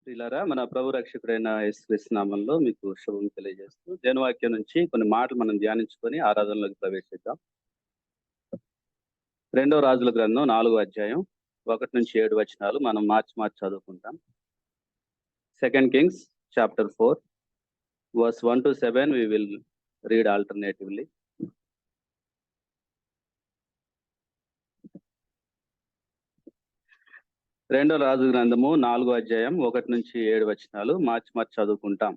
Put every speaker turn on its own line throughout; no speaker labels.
ప్రియులారా, మన ప్రభు రక్షకుడైన యేసుక్రీస్తు నామంలో మీకు శుభం తెలియజేస్తూ దేవవాక్యం నుంచి కొన్ని మాటలు మనం ధ్యానించుకొని ఆరాధనలోకి ప్రవేశిద్దాం. 2వ రాజుల గ్రంథం 4వ అధ్యాయం 1-7 వచనాలు మనం మార్చి చదువుకుంటాం. 2 Kings chapter 4 verse 1-7 we will read alternatively. రెండో రాజు గ్రంథము 4వ అధ్యాయం 1-7 వచనాలు మార్చి చదువుకుంటాం.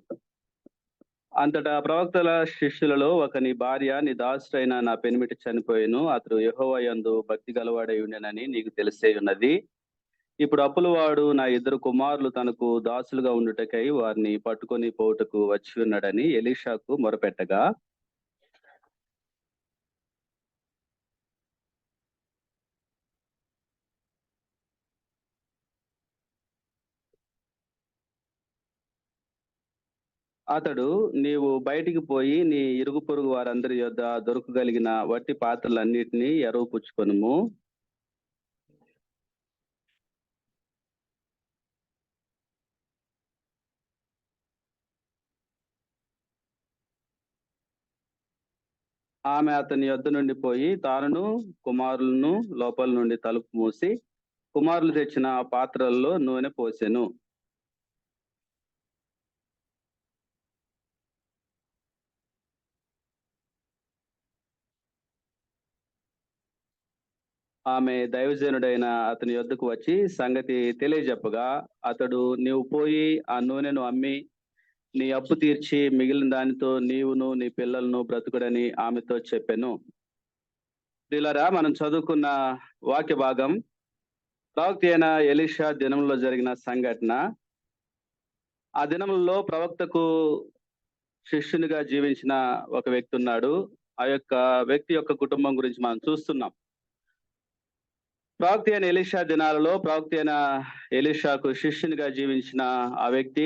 అంతటా ప్రవక్తల శిష్యులలో ఒకని భార్య నీ దాసుడైన నా పెనిమిటి చనిపోయిను, అతడు యెహోవా యందు భక్తి గలవాడై ఉండెనని నీకు తెలిసే ఉన్నది. ఇప్పుడు అప్పులవాడు నా 2 కుమారులు తనకు దాసులుగా ఉండుటకై వారిని పట్టుకొని పోవుటకు వచ్చి ఉన్నాడని ఎలీషాకు మొరపెట్టగా, అతడు నీవు బయటికి పోయి నీ ఇరుగు పొరుగు వారందరి యొద్ద దొరకగలిగిన వట్టి పాత్రలన్నిటినీ ఎరువు పుచ్చుకొనుము. ఆమె అతని యొద్ద నుండి పోయి తానును కుమారులను లోపల నుండి తలుపు మూసి కుమారులు తెచ్చిన పాత్రల్లో నూనె పోసెను. ఆమె దైవజనుడైన అతని యొద్దకు వచ్చి సంగతి తెలియజెప్పగా, అతడు నీవు పోయి ఆ నూనెను అమ్మి నీ అప్పు తీర్చి మిగిలిన దానితో నీవును నీ పిల్లలను బ్రతుకుడని ఆమెతో చెప్పెను. ప్రియులారా, మనం చదువుకున్న వాక్య భాగం ప్రవక్త అయిన ఎలీషా దినంలో జరిగిన సంఘటన. ఆ దినంలో ప్రవక్తకు శిష్యునిగా జీవించిన ఒక వ్యక్తి ఉన్నాడు. ఆ యొక్క వ్యక్తి యొక్క కుటుంబం గురించి మనం చూస్తున్నాం. ప్రవక్త అయిన ఎలీషా దినాలలో ప్రవక్త అయిన ఎలీషాకు శిష్యునిగా జీవించిన ఆ వ్యక్తి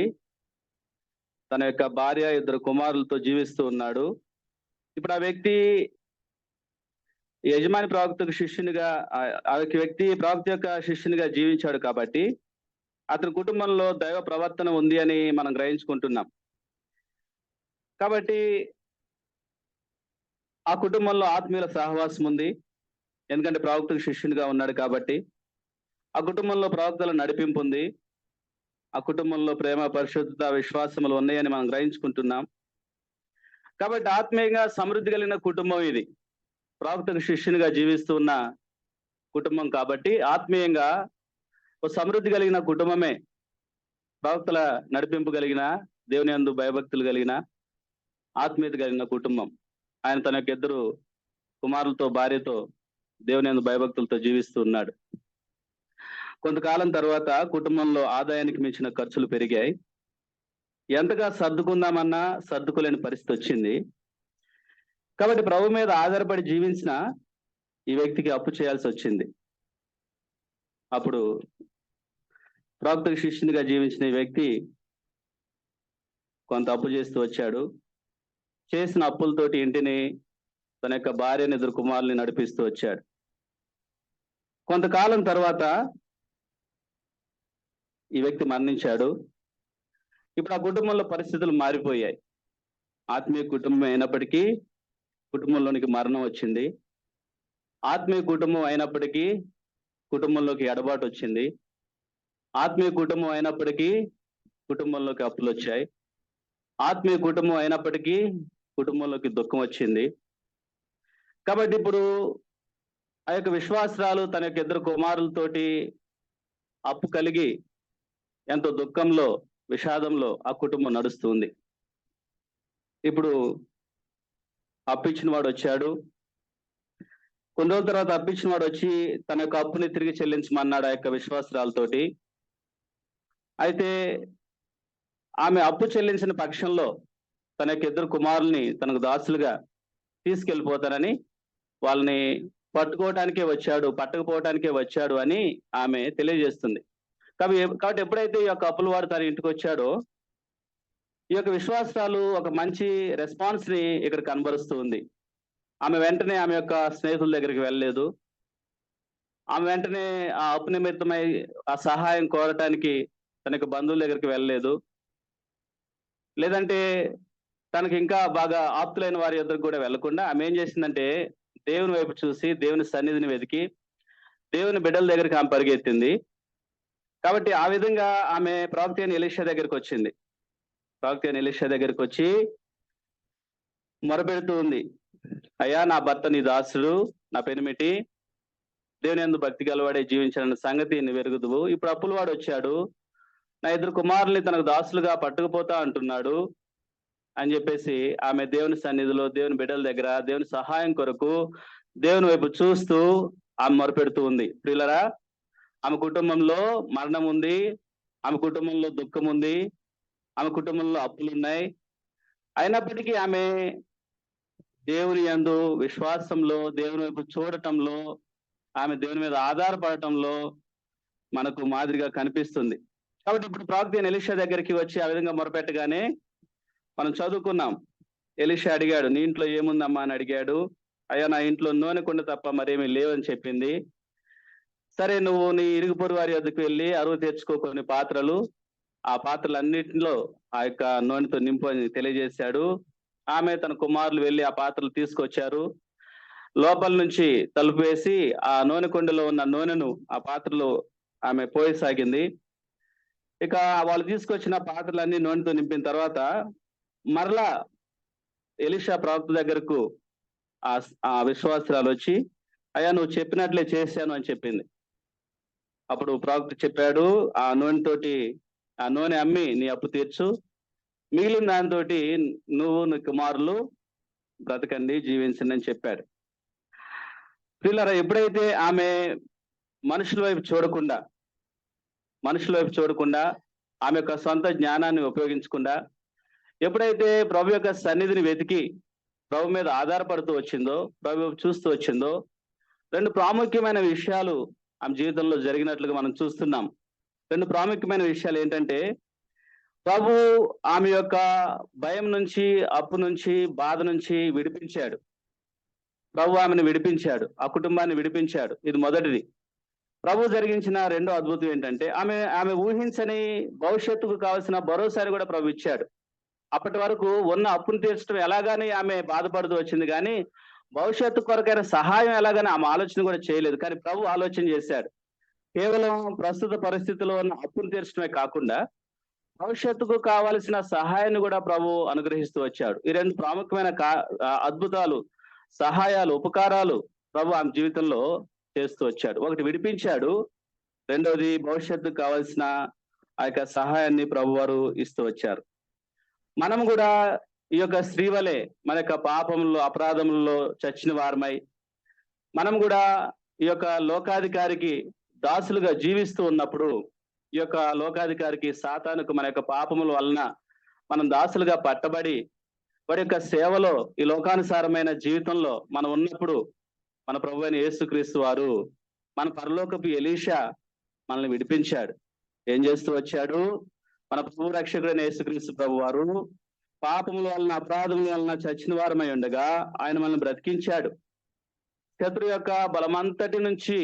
తన యొక్క భార్య 2 కుమారులతో జీవిస్తూ ఉన్నాడు. ఇప్పుడు ఆ వ్యక్తి యజమాని ప్రవక్తకు శిష్యునిగా ఆ వ్యక్తి ప్రవక్త యొక్క శిష్యునిగా జీవించాడు కాబట్టి అతని కుటుంబంలో దైవ ప్రవర్తన ఉంది అని మనం గ్రహించుకుంటున్నాం. కాబట్టి ఆ కుటుంబంలో ఆత్మీయుల సహవాసం ఉంది. ఎందుకంటే ప్రవక్తకు శిష్యునిగా ఉన్నాడు కాబట్టి. ఆ కుటుంబంలో ప్రవక్తల నడిపింపు ఉంది. ఆ కుటుంబంలో ప్రేమ, పరిశుద్ధత, విశ్వాసములు ఉన్నాయని మనం గ్రహించుకుంటున్నాం. కాబట్టి ఆత్మీయంగా సమృద్ధి కలిగిన కుటుంబం ఇది. ప్రవక్తకు శిష్యునిగా జీవిస్తూ ఉన్న కుటుంబం కాబట్టి ఆత్మీయంగా ఒక సమృద్ధి కలిగిన కుటుంబమే. ప్రవక్తల నడిపింపు కలిగిన, దేవుని యందు భయభక్తులు కలిగిన, ఆత్మీయత కలిగిన కుటుంబం. ఆయన తన యొక్క 2 కుమారులతో, భార్యతో దేవుని యందు భయభక్తులతో జీవిస్తూ ఉన్నాడు. కొంతకాలం తర్వాత కుటుంబంలో ఆదాయానికి మించిన ఖర్చులు పెరిగాయి. ఎంతగా సర్దుకుందామన్నా సర్దుకోలేని పరిస్థితి వచ్చింది. కాబట్టి ప్రభు మీద ఆధారపడి జీవించిన ఈ వ్యక్తికి అప్పు చేయాల్సి వచ్చింది. అప్పుడు ప్రవక్తకు శిష్యునిగా జీవించిన ఈ వ్యక్తి కొంత అప్పు చేస్తూ వచ్చాడు. చేసిన అప్పులతోటి ఇంటిని, తన యొక్క భార్యని, 2 కుమారుల్ని నడిపిస్తూ వచ్చాడు. కొంతకాలం తర్వాత ఈ వ్యక్తి మరణించాడు. ఇప్పుడు ఆ కుటుంబంలో పరిస్థితులు మారిపోయాయి. ఆత్మీయ కుటుంబం అయినప్పటికీ కుటుంబంలోనికి మరణం వచ్చింది. ఆత్మీయ కుటుంబం అయినప్పటికీ కుటుంబంలోకి ఎడబాటు వచ్చింది. ఆత్మీయ కుటుంబం అయినప్పటికీ కుటుంబంలోకి అప్పులు వచ్చాయి. ఆత్మీయ కుటుంబం అయినప్పటికీ కుటుంబంలోకి దుఃఖం వచ్చింది. కాబట్టి ఇప్పుడు ఆ యొక్క విశ్వాసరాలు తన యొక్క 2 కుమారులతోటి అప్పు కలిగి ఎంతో దుఃఖంలో, విషాదంలో ఆ కుటుంబం నడుస్తుంది. ఇప్పుడు అప్పిచ్చిన వాడు వచ్చాడు. కొన్ని రోజుల తర్వాత అప్పిచ్చిన వాడు వచ్చి తన యొక్క అప్పుని తిరిగి చెల్లించమన్నాడు ఆ యొక్క విశ్వాసరాలతోటి. అయితే ఆమె అప్పు చెల్లించిన పక్షంలో తన యొక్క 2 కుమారుల్ని తనకు దాసులుగా తీసుకెళ్ళిపోతానని, వాళ్ళని పట్టకపోవటానికే వచ్చాడు అని ఆమె తెలియజేస్తుంది. కాబట్టి ఎప్పుడైతే ఈ యొక్క అప్పులవాడు తన ఇంటికి వచ్చాడో ఈ యొక్క విశ్వాసరాలు ఒక మంచి రెస్పాన్స్ ని ఇక్కడ కనబరుస్తూ ఉంది. ఆమె వెంటనే ఆమె యొక్క స్నేహితుల దగ్గరికి వెళ్ళలేదు. ఆమె వెంటనే ఆ అప్పు నిమిత్తమై ఆ సహాయం కోరటానికి తన యొక్క బంధువుల దగ్గరికి వెళ్ళలేదు, లేదంటే తనకి ఇంకా బాగా ఆప్తులైన వారి యొద్దకు కూడా వెళ్లకుండా ఆమె ఏం చేసిందంటే దేవుని వైపు చూసి దేవుని సన్నిధిని వెతికి దేవుని బిడ్డల దగ్గరికి ఆమె పరిగెత్తింది. కాబట్టి ఆ విధంగా ఆమె ప్రవక్త అయిన ఎలీషా దగ్గరికి వచ్చింది. ప్రవక్త అయిన ఎలీషా దగ్గరికి వచ్చి మొరపెడుతూ ఉంది, అయ్యా నా భర్త నీ దాసుడు, నా పెనిమిటి దేవుని యందు భక్తి గలవాడే జీవించాలన్న సంగతి నువ్వు ఎరుగుదువు. ఇప్పుడు అప్పుల వాడు వచ్చాడు, నా ఇద్దరు కుమారుల్ని తనకు దాసులుగా పట్టుకుపోతా అంటున్నాడు అని చెప్పేసి ఆమె దేవుని సన్నిధిలో దేవుని బిడ్డల దగ్గర దేవుని సహాయం కొరకు దేవుని వైపు చూస్తూ ఆమె మొరపెడుతూ ఉంది. ప్రియులరా, ఆమె కుటుంబంలో మరణం ఉంది, ఆమె కుటుంబంలో దుఃఖం ఉంది, ఆమె కుటుంబంలో అప్పులు ఉన్నాయి. అయినప్పటికీ ఆమె దేవుని యందు విశ్వాసంలో, దేవుని వైపు చూడటంలో, ఆమె దేవుని మీద ఆధారపడటంలో మనకు మాదిరిగా కనిపిస్తుంది. కాబట్టి ఇప్పుడు ప్రవక్త అయిన ఎలీషా దగ్గరికి వచ్చి ఆ విధంగా మొరపెట్టగానే మనం చదువుకున్నాం. ఎలీషా అడిగాడు, నీ ఇంట్లో ఏముందమ్మా అని అడిగాడు. అయ్యా నా ఇంట్లో నూనె కుండ తప్ప మరేమీ లేవని చెప్పింది. సరే నువ్వు నీ ఇరుగు పొరుగు వారి వద్దకు వెళ్ళి అరువు తెచ్చుకో కొన్ని పాత్రలు, ఆ పాత్రలన్నింటిలో ఆ యొక్క నూనెతో నింపు అని తెలియజేశాడు. ఆమె తన కుమారులు వెళ్ళి ఆ పాత్రలు తీసుకొచ్చారు. లోపల నుంచి తలుపు వేసి ఆ నూనె కుండలో ఉన్న నూనెను ఆ పాత్రలో ఆమె పోయసాగింది. ఇక వాళ్ళు తీసుకొచ్చిన పాత్రలన్నీ నూనెతో నింపిన తర్వాత మరలా ఎలీషా ప్రవక్త దగ్గరకు ఆ విశ్వాసురాలు వచ్చి, అయ్యా నువ్వు చెప్పినట్లే చేశాను అని చెప్పింది. అప్పుడు ప్రవక్త చెప్పాడు, ఆ నూనె అమ్మి నీ అప్పు తీర్చు, మిగిలిన దాంతో నువ్వు నీ కుమారులు బ్రతకండి, జీవించండి అని చెప్పాడు. పిల్లరా, ఎప్పుడైతే ఆమె మనుషుల వైపు చూడకుండా ఆమె యొక్క సొంత జ్ఞానాన్ని ఉపయోగించకుండా ఎప్పుడైతే ప్రభు యొక్క సన్నిధిని వెతికి ప్రభు మీద ఆధారపడుతూ వచ్చిందో, ప్రభు చూస్తూ వచ్చిందో, రెండు ప్రాముఖ్యమైన విషయాలు ఆమె జీవితంలో జరిగినట్లుగా మనం చూస్తున్నాం. రెండు ప్రాముఖ్యమైన విషయాలు ఏంటంటే, ప్రభు ఆమె యొక్క భయం నుంచి, అప్పు నుంచి, బాధ నుంచి విడిపించాడు. ప్రభు ఆమెను విడిపించాడు, ఆ కుటుంబాన్ని విడిపించాడు. ఇది మొదటిది. ప్రభు జరిగించిన రెండో అద్భుతం ఏంటంటే, ఆమె ఊహించని భవిష్యత్తుకు కావాల్సిన భరోసాని కూడా ప్రభు ఇచ్చాడు. అప్పటి వరకు ఉన్న అప్పును తీర్చడం ఎలాగాని ఆమె బాధపడుతూ వచ్చింది, కానీ భవిష్యత్తు కొరకైన సహాయం ఎలాగని ఆమె ఆలోచన కూడా చేయలేదు. కానీ ప్రభు ఆలోచన చేశాడు. కేవలం ప్రస్తుత పరిస్థితిలో ఉన్న అప్పును తీర్చడమే కాకుండా భవిష్యత్తుకు కావలసిన సహాయాన్ని కూడా ప్రభు అనుగ్రహిస్తూ వచ్చాడు. ఈ రెండు ప్రాముఖ్యమైన అద్భుతాలు, సహాయాలు, ఉపకారాలు ప్రభు ఆమె జీవితంలో చేస్తూ వచ్చాడు. ఒకటి విడిపించాడు, రెండవది భవిష్యత్తుకు కావలసిన ఆ యొక్క సహాయాన్ని ప్రభు వారు ఇస్తూ వచ్చారు. మనం కూడా ఈ యొక్క స్త్రీ వలె మన యొక్క పాపంలో, అపరాధములలో చచ్చిన వారమై మనం కూడా ఈ యొక్క లోకాధికారికి దాసులుగా జీవిస్తూ ఉన్నప్పుడు, ఈ యొక్క లోకాధికారికి సాతానుకు మన యొక్క పాపముల వలన మనం దాసులుగా పట్టబడి వారి యొక్క సేవలో, ఈ లోకానుసారమైన జీవితంలో మనం ఉన్నప్పుడు మన ప్రభు అయిన యేసుక్రీస్తు వారు, మన పరలోకపు ఎలీషా మనల్ని విడిపించాడు. ఏం చేస్తూ వచ్చాడు? మన ప్రభు రక్షకుడైన యేసుక్రీస్తు ప్రభు వారు పాపముల వలన, అపరాధముల వలన చచ్చిన వారమై ఉండగా ఆయన మనల్ని బ్రతికించాడు. శత్రు యొక్క బలమంతటి నుంచి,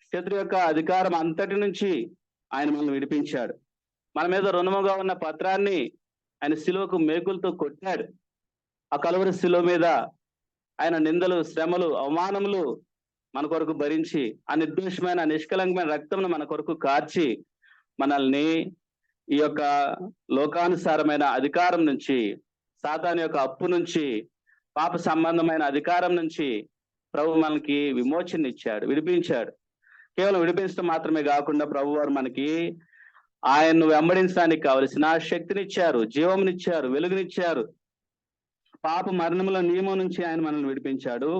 శత్రు యొక్క అధికారం అంతటి నుంచి ఆయన మనల్ని విడిపించాడు. మన మీద రుణముగా ఉన్న పత్రాన్ని ఆయన శిలువకు మేకులతో కొట్టాడు. ఆ కలువరి శిలువ మీద ఆయన నిందలు, శ్రమలు, అవమానములు మన కొరకు భరించి, ఆ నిర్దోషమైన, నిష్కలంకమైన రక్తమును మన కొరకు కార్చి మనల్ని ఈ యొక్క లోకానుసారమైన అధికారం నుంచి, సాతాను యొక్క అప్పు నుంచి, పాప సంబంధమైన అధికారం నుంచి ప్రభు మనకి విమోచన ఇచ్చాడు, విడిపించాడు. కేవలం విడిపించడం మాత్రమే కాకుండా ప్రభు వారు మనకి ఆయన్ను వెంబడించడానికి కావలసిన శక్తినిచ్చారు, జీవమునిచ్చారు, వెలుగునిచ్చారు. పాప మరణముల నియమం నుంచి ఆయన మనల్ని విడిపించాడు.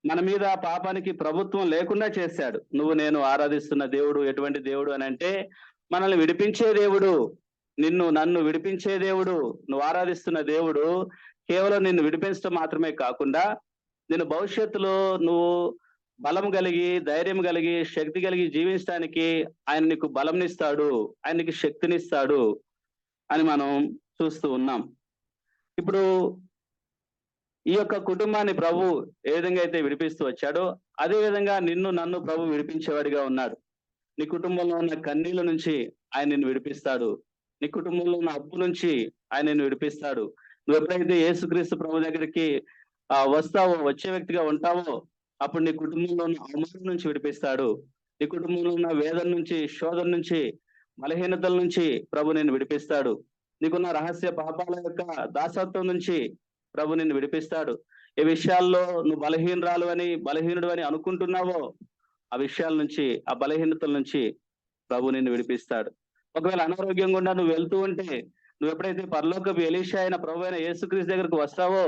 మన మీద పాపానికి ప్రభుత్వం లేకుండా చేశాడు. నువ్వు నేను ఆరాధిస్తున్న దేవుడు ఎటువంటి దేవుడు అని అంటే, మనల్ని విడిపించే దేవుడు, నన్ను విడిపించే దేవుడు. నువ్వు ఆరాధిస్తున్న దేవుడు కేవలం నిన్ను విడిపించడం మాత్రమే కాకుండా, నేను భవిష్యత్తులో నువ్వు బలం కలిగి, ధైర్యం కలిగి, శక్తి కలిగి జీవించడానికి ఆయన నీకు బలంనిస్తాడు, ఆయన నీకు శక్తినిస్తాడు అని మనం చూస్తూ ఉన్నాం. ఇప్పుడు ఈ యొక్క కుటుంబాన్ని ప్రభు ఏ విధంగా అయితే విడిపిస్తూ వచ్చాడో, అదే విధంగా నన్ను ప్రభు విడిపించేవాడిగా ఉన్నాడు. నీ కుటుంబంలో ఉన్న కన్నీళ్ళ నుంచి ఆయన నిన్ను విడిపిస్తాడు. నీ కుటుంబంలో ఉన్న అప్పు నుంచి ఆయన నిన్ను విడిపిస్తాడు. నువ్వు ఎప్పుడైతే యేసుక్రీస్తు ప్రభు దగ్గరికి వస్తావో, వచ్చే వ్యక్తిగా ఉంటావో, అప్పుడు నీ కుటుంబంలో ఉన్న అవమానం నుంచి విడిపిస్తాడు. నీ కుటుంబంలో ఉన్న వేదన నుంచి, శోధన నుంచి, బలహీనతల నుంచి ప్రభు నిన్ను విడిపిస్తాడు. నీకున్న రహస్య పాపాల యొక్క దాసత్వం నుంచి ప్రభు నిన్ను విడిపిస్తాడు. ఏ విషయాల్లో నువ్వు బలహీనరాలు అని, బలహీనుడు అని అనుకుంటున్నావో, ఆ విషయాల నుంచి, ఆ బలహీనతల నుంచి ప్రభు నిన్ను విడిపిస్తాడు. ఒకవేళ అనారోగ్యం గుండా నువ్వు వెళ్తూ ఉంటే, నువ్వు ఎప్పుడైతే పరలోకపు ఎలీషా అయిన ప్రభు అయిన యేసుక్రీస్తు దగ్గరకు వస్తావో,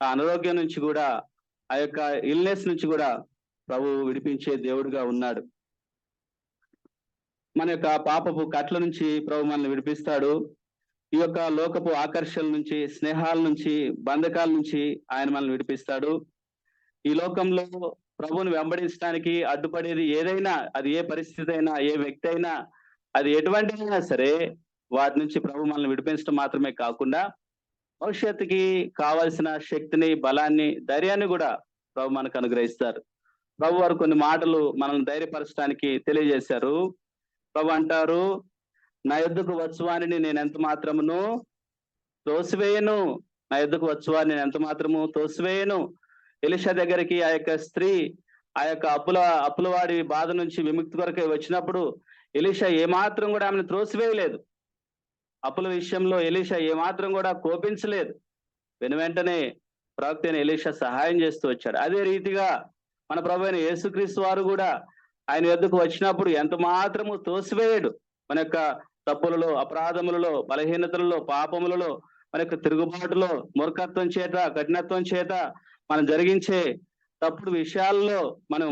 ఆ అనారోగ్యం నుంచి కూడా, ఆ యొక్క ఇల్నెస్ నుంచి కూడా ప్రభు విడిపించే దేవుడుగా ఉన్నాడు. మన యొక్క పాపపు కట్ల నుంచి ప్రభు మనల్ని విడిపిస్తాడు. ఈ యొక్క లోకపు ఆకర్షణ నుంచి, స్నేహాల నుంచి, బంధకాల నుంచి ఆయన మనల్ని విడిపిస్తాడు. ఈ లోకంలో ప్రభువుని వెంబడించడానికి అడ్డుపడేది ఏదైనా, అది ఏ పరిస్థితి అయినా, ఏ వ్యక్తి అయినా, అది ఎటువంటిదైనా సరే, వాటి నుంచి ప్రభు మనల్ని విడిపించడం మాత్రమే కాకుండా భవిష్యత్తుకి కావాల్సిన శక్తిని, బలాన్ని, ధైర్యాన్ని కూడా ప్రభు మనకు అనుగ్రహిస్తారు. ప్రభు వారు కొన్ని మాటలు మనల్ని ధైర్యపరచడానికి తెలియజేశారు. ప్రభు అంటారు, నా యొద్దకు వచ్చువానిని నేను ఎంత మాత్రమును తోసివేయను. నా యొద్దకు వచ్చువారిని నేను ఎంత మాత్రము తోసివేయను. ఎలీషా దగ్గరికి ఆ యొక్క స్త్రీ ఆ యొక్క అప్పులవాడి బాధ నుంచి విముక్తి కొరకై వచ్చినప్పుడు ఎలీషా ఏమాత్రం కూడా ఆమెను త్రోసివేయలేదు. అప్పుల విషయంలో ఎలీషా ఏమాత్రం కూడా కోపించలేదు. వెనువెంటనే ప్రవక్త అయిన ఎలీషా సహాయం చేస్తూ వచ్చాడు. అదే రీతిగా మన ప్రభు అయిన యేసుక్రీస్తు వారు కూడా ఆయన యొద్దకు వచ్చినప్పుడు ఎంత మాత్రము తోసివేయడు. మన యొక్క తప్పులలో, అపరాధములలో, బలహీనతలలో, పాపములలో, మన యొక్క తిరుగుబాటులో, మూర్ఖత్వం చేత, కఠినత్వం చేత మనం జరిగించే తప్పుడు విషయాల్లో మనం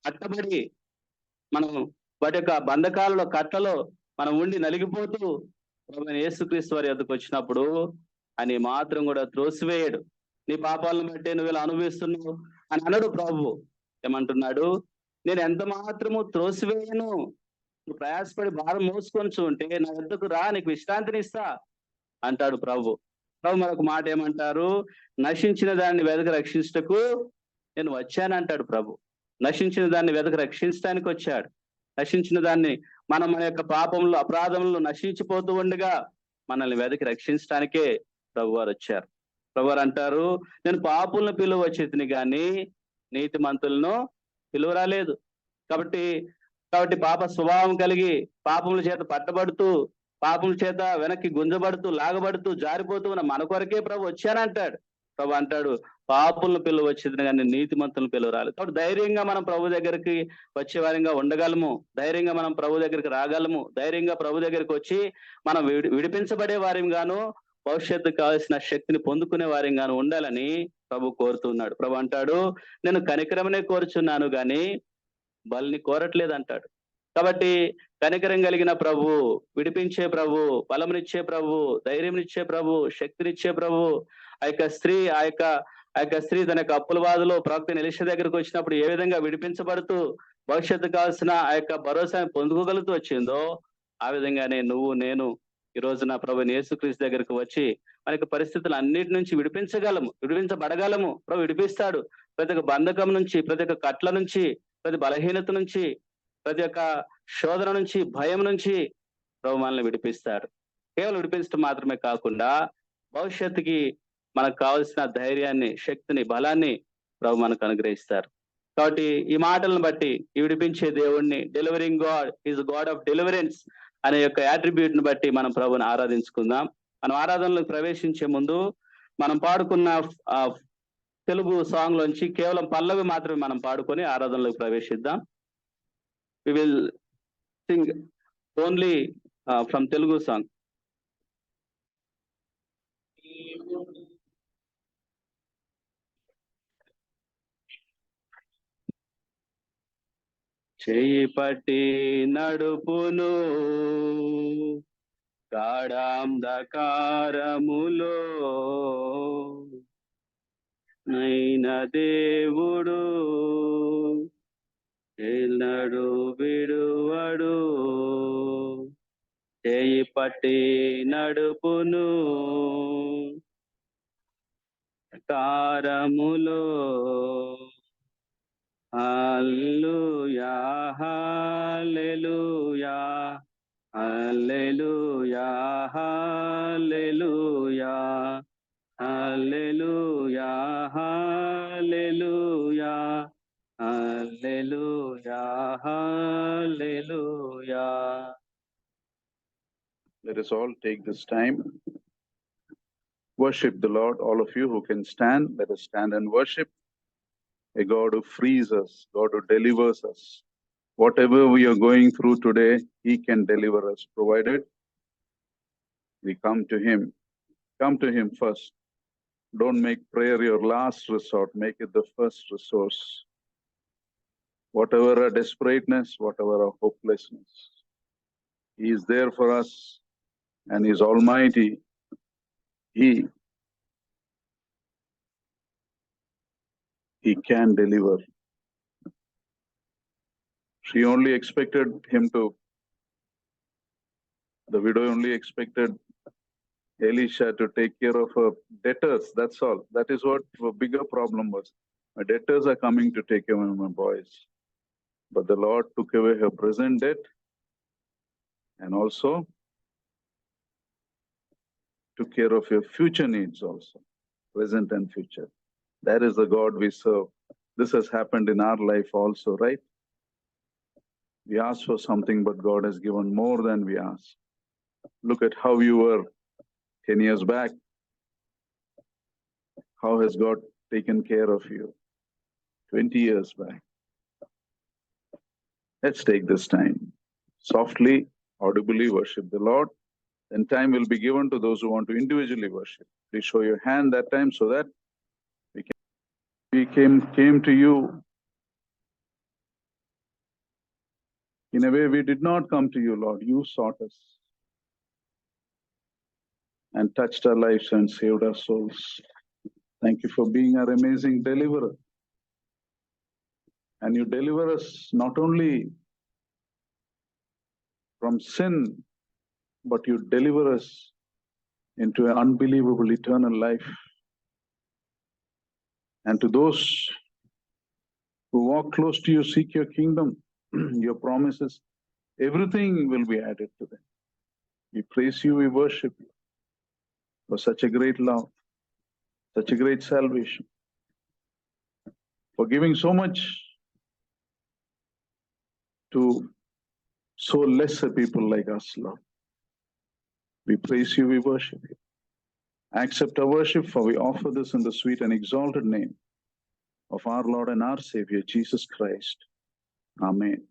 కట్టబడి, మనం వాటి యొక్క బంధకాలలో, కట్టలో మనం ఉండి నలిగిపోతూ ప్రభు యేసుక్రీస్తు వారి యొద్దకు వచ్చినప్పుడు అని మాత్రం కూడా త్రోసివేయడు. నీ పాపాలను బట్టి నువ్వు ఇలా అనుభవిస్తున్నావు అని అనడు. ప్రభు ఏమంటున్నాడు, నేను ఎంత మాత్రము త్రోసివేయను. నువ్వు ప్రయాసపడి భారం మోసుకొని ఉంటే నా వద్దకు రా, నీకు విశ్రాంతిని ఇస్తా అంటాడు ప్రభు. ప్రభు మరొక మాట ఏమంటారు, నశించిన దాన్ని వెదక రక్షించటకు నేను వచ్చానంటాడు ప్రభు. నశించిన దాన్ని వెదక రక్షించడానికి వచ్చాడు. నశించిన దాన్ని, మనం మన యొక్క పాపంలో, అపరాధంలో నశించిపోతూ ఉండగా మనల్ని వెదకి రక్షించడానికే ప్రభు వారు వచ్చారు. ప్రభు వారు అంటారు, నేను పాపులను పిలువ వచ్చేతిని కానీ నీతిమంతులను పిలువరాలేదు. కాబట్టి పాప స్వభావం కలిగి పాపముల చేత పట్టబడుతూ, పాపముల చేత వెనక్కి గుంజబడుతూ, లాగబడుతూ, జారిపోతూ ఉన్న మన కొరకే ప్రభు వచ్చానంటాడు. ప్రభు అంటాడు, పాపులను పిలువ వచ్చేది కానీ నీతిమంతులను పిలువరాలి. కాబట్టి ధైర్యంగా మనం ప్రభు దగ్గరికి వచ్చే వారంగా ఉండగలము. ధైర్యంగా మనం ప్రభు దగ్గరికి రాగలము. ధైర్యంగా ప్రభు దగ్గరికి వచ్చి మనం విడిపించబడే వారిగాను, భవిష్యత్తుకు కావాల్సిన శక్తిని పొందుకునే వారిగాను ఉండాలని ప్రభు కోరుతున్నాడు. ప్రభు అంటాడు, నేను కనికరమనే కోరుచున్నాను గాని బలిని కోరట్లేదు అంటాడు. కాబట్టి కనికరం కలిగిన ప్రభు, విడిపించే ప్రభు, బలమునిచ్చే ప్రభు, ధైర్యంనిచ్చే ప్రభు, శక్తినిచ్చే ప్రభు, ఆ యొక్క స్త్రీ తన యొక్క అప్పుల బాధలో ప్రవక్త ఎలీషా దగ్గరకు వచ్చినప్పుడు ఏ విధంగా విడిపించబడుతూ భవిష్యత్తు కావాల్సిన ఆ యొక్క భరోసాని పొందుకోగలుగుతూ వచ్చిందో, ఆ విధంగానే నువ్వు, నేను ఈ రోజున ప్రభు యేసుక్రీస్తు దగ్గరకు వచ్చి మన యొక్క పరిస్థితులు అన్నిటి నుంచి విడిపించబడగలము. ప్రభు విడిపిస్తాడు. ప్రతి ఒక్క బంధకం నుంచి, ప్రతి ఒక్క కట్ల నుంచి, ప్రతి బలహీనత నుంచి, ప్రతి ఒక్క శోధన నుంచి, భయం నుంచి ప్రభు మనల్ని విడిపిస్తాడు. కేవలం విడిపించడం మాత్రమే కాకుండా భవిష్యత్తుకి మనకు కావాల్సిన ధైర్యాన్ని, శక్తిని, బలాన్ని ప్రభు మనకు అనుగ్రహిస్తారు. కాబట్టి ఈ మాటలను బట్టి ఈ విడిపించే దేవుణ్ణి, delivering God is God of deliverance అనే యొక్క యాట్రిబ్యూట్ ని బట్టి మనం ప్రభుని ఆరాధించుకుందాం. మనం ఆరాధనలోకి ప్రవేశించే ముందు మనం పాడుకున్న తెలుగు సాంగ్ లోంచి కేవలం పల్లవి మాత్రమే మనం పాడుకొని ఆరాధనలోకి ప్రవేశిద్దాం. We will sing only from Telugu song. చేయి పట్టి నడుపును గాఢాంధకారములో నైన దేవుడు ఎన్నడు విడువడు. చేయి పట్టి నడుపును కారములో. హల్లెలూయా, హల్లెలూయా, హల్లెలూయా. హల్లెలూయా హల్లెలూయా హల్లెలూయా హల్లెలూయా హల్లెలూయా హల్లెలూయా.
Let us all take this time. Worship the Lord. All of you who can stand, let us stand and worship a God who frees us, God who delivers us. Whatever we are going through today, He can deliver us, provided we come to Him. Come to Him first. Don't make prayer your last resort. Make it the first resource. Whatever our desperateness, whatever our hopelessness, He is there for us, and He is Almighty. He can deliver. She only expected him to, the widow only expected Elisha to take care of her debtors. That's all. That is what the bigger problem was. My debtors are coming to take away my boys. But the Lord took away her present debt and also took care of your future needs also, present and future. That is the God we serve. This has happened in our life also, right? We asked for something, but God has given more than we asked. Look at how you were 10 years back. How has God taken care of you 20 years back? Let's take this time. Softly, audibly worship the Lord. Then time will be given to those who want to individually worship. Please show your hand that time so that we came to you. In a way, we did not come to you, Lord. You sought us and touched our lives and saved our souls. Thank you for being our amazing deliverer. And you deliver us not only from sin, but you deliver us into an unbelievable eternal life. And to those who walk close to you, seek your kingdom, your promises, everything will be added to them. We praise you, we worship you for such a great love, such a great salvation, for giving so much to so lesser people like us, Lord. We praise you, we worship you. Accept our worship, for we offer this in the sweet and exalted name of our Lord and our Savior, Jesus Christ. Amen.